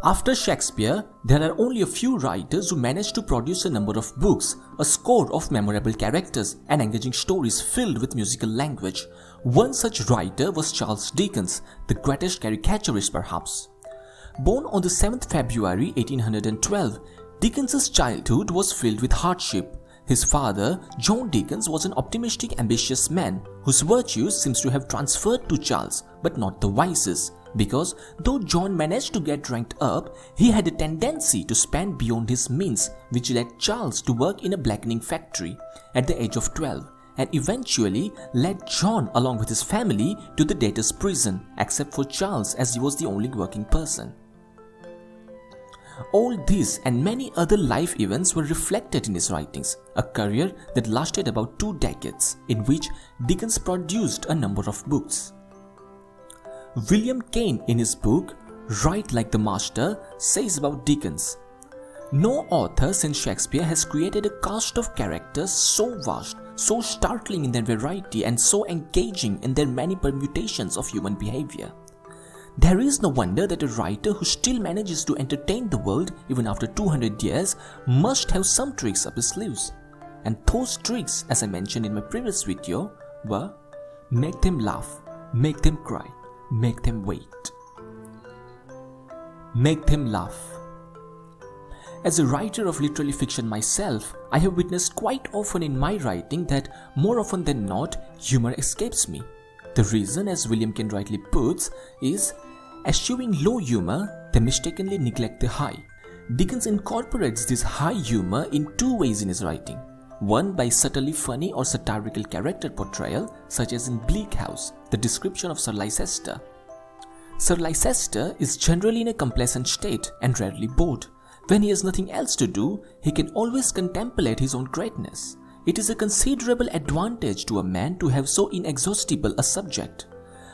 After Shakespeare, there are only a few writers who managed to produce a number of books, a score of memorable characters, and engaging stories filled with musical language. One such writer was Charles Dickens, the greatest caricaturist perhaps. Born on the 7th February 1812, Dickens's childhood was filled with hardship. His father, John Dickens, was an optimistic, ambitious man whose virtues seems to have transferred to Charles, but not the vices. Because though John managed to get ranked up, he had a tendency to spend beyond his means, which led Charles to work in a blackening factory at the age of 12, and eventually led John along with his family to the debtor's prison, except for Charles as he was the only working person. All this and many other life events were reflected in his writings, a career that lasted about 2 decades, in which Dickens produced a number of books. William Cain, in his book Write Like the Master, says about Dickens, "No author since Shakespeare has created a cast of characters so vast, so startling in their variety, and so engaging in their many permutations of human behavior. There is no wonder that a writer who still manages to entertain the world even after 200 years must have some tricks up his sleeves. And those tricks, as I mentioned in my previous video, were make them laugh, make them cry, make them wait. Make them laugh." As a writer of literary fiction myself, I have witnessed quite often in my writing that more often than not, humor escapes me. The reason, as William Cain rightly puts, is eschewing low humor, they mistakenly neglect the high. Dickens incorporates this high humor in 2 ways in his writing. One, by subtly funny or satirical character portrayal, such as in Bleak House, the description of Sir Leicester. Sir Leicester is generally in a complacent state and rarely bored. When he has nothing else to do, he can always contemplate his own greatness. It is a considerable advantage to a man to have so inexhaustible a subject.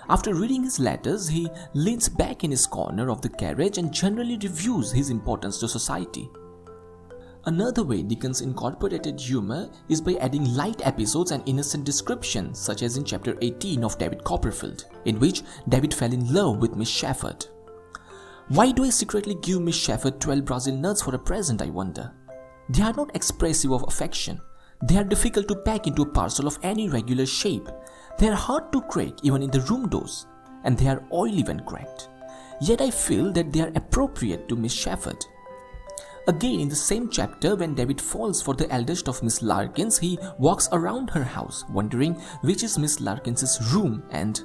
After reading his letters, he leans back in his corner of the carriage and generally reviews his importance to society. Another way Dickens incorporated humor is by adding light episodes and innocent descriptions, such as in chapter 18 of David Copperfield, in which David fell in love with Miss Shepherd. Why do I secretly give Miss Shepherd 12 Brazil nuts for a present, I wonder? They are not expressive of affection. They are difficult to pack into a parcel of any regular shape. They are hard to crack even in the room doors, and they are oily when cracked. Yet I feel that they are appropriate to Miss Shepherd. Again, in the same chapter, when David falls for the eldest of Miss Larkins, he walks around her house, wondering which is Miss Larkins's room and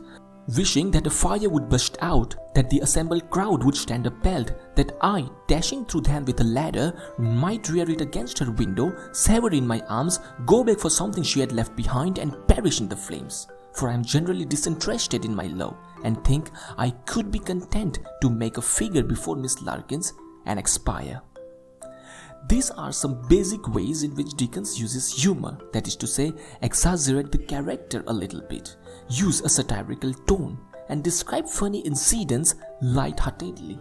wishing that a fire would burst out, that the assembled crowd would stand appalled, that I, dashing through them with a ladder, might rear it against her window, sever in my arms, go back for something she had left behind, and perish in the flames. For I am generally disinterested in my love, and think I could be content to make a figure before Miss Larkins and expire." These are some basic ways in which Dickens uses humor, that is to say, exaggerate the character a little bit, use a satirical tone, and describe funny incidents light-heartedly.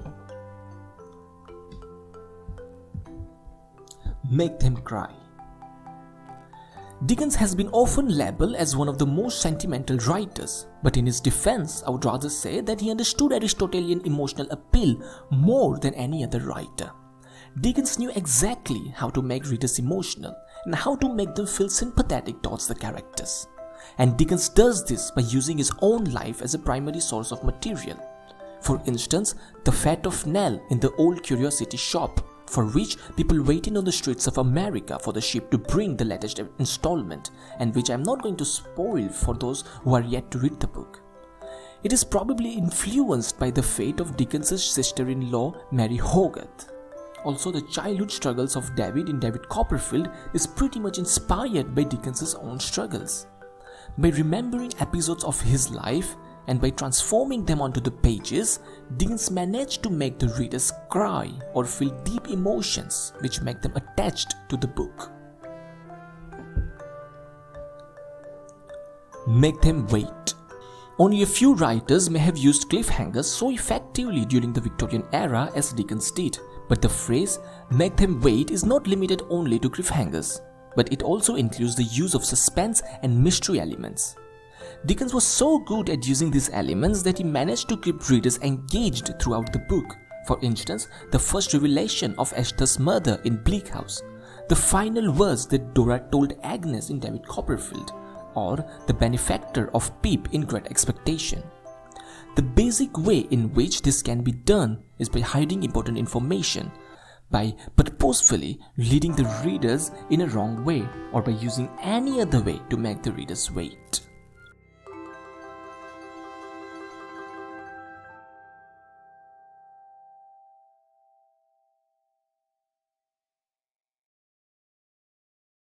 Make them cry. Dickens has been often labelled as one of the most sentimental writers, but in his defense, I would rather say that he understood Aristotelian emotional appeal more than any other writer. Dickens knew exactly how to make readers emotional and how to make them feel sympathetic towards the characters. And Dickens does this by using his own life as a primary source of material. For instance, the fate of Nell in the old curiosity shop, for which people waited on the streets of America for the ship to bring the latest installment, and which I am not going to spoil for those who are yet to read the book. It is probably influenced by the fate of Dickens's sister-in-law Mary Hogarth. Also, the childhood struggles of David in David Copperfield is pretty much inspired by Dickens's own struggles. By remembering episodes of his life and by transforming them onto the pages, Dickens managed to make the readers cry or feel deep emotions which make them attached to the book. Make them wait. Only a few writers may have used cliffhangers so effectively during the Victorian era as Dickens did, but the phrase "make them wait" is not limited only to cliffhangers, but it also includes the use of suspense and mystery elements. Dickens was so good at using these elements that he managed to keep readers engaged throughout the book. For instance, the first revelation of Esther's murder in Bleak House, the final words that Dora told Agnes in David Copperfield, or the benefactor of Peep in Great Expectation. The basic way in which this can be done is by hiding important information, by purposefully leading the readers in a wrong way, or by using any other way to make the readers wait.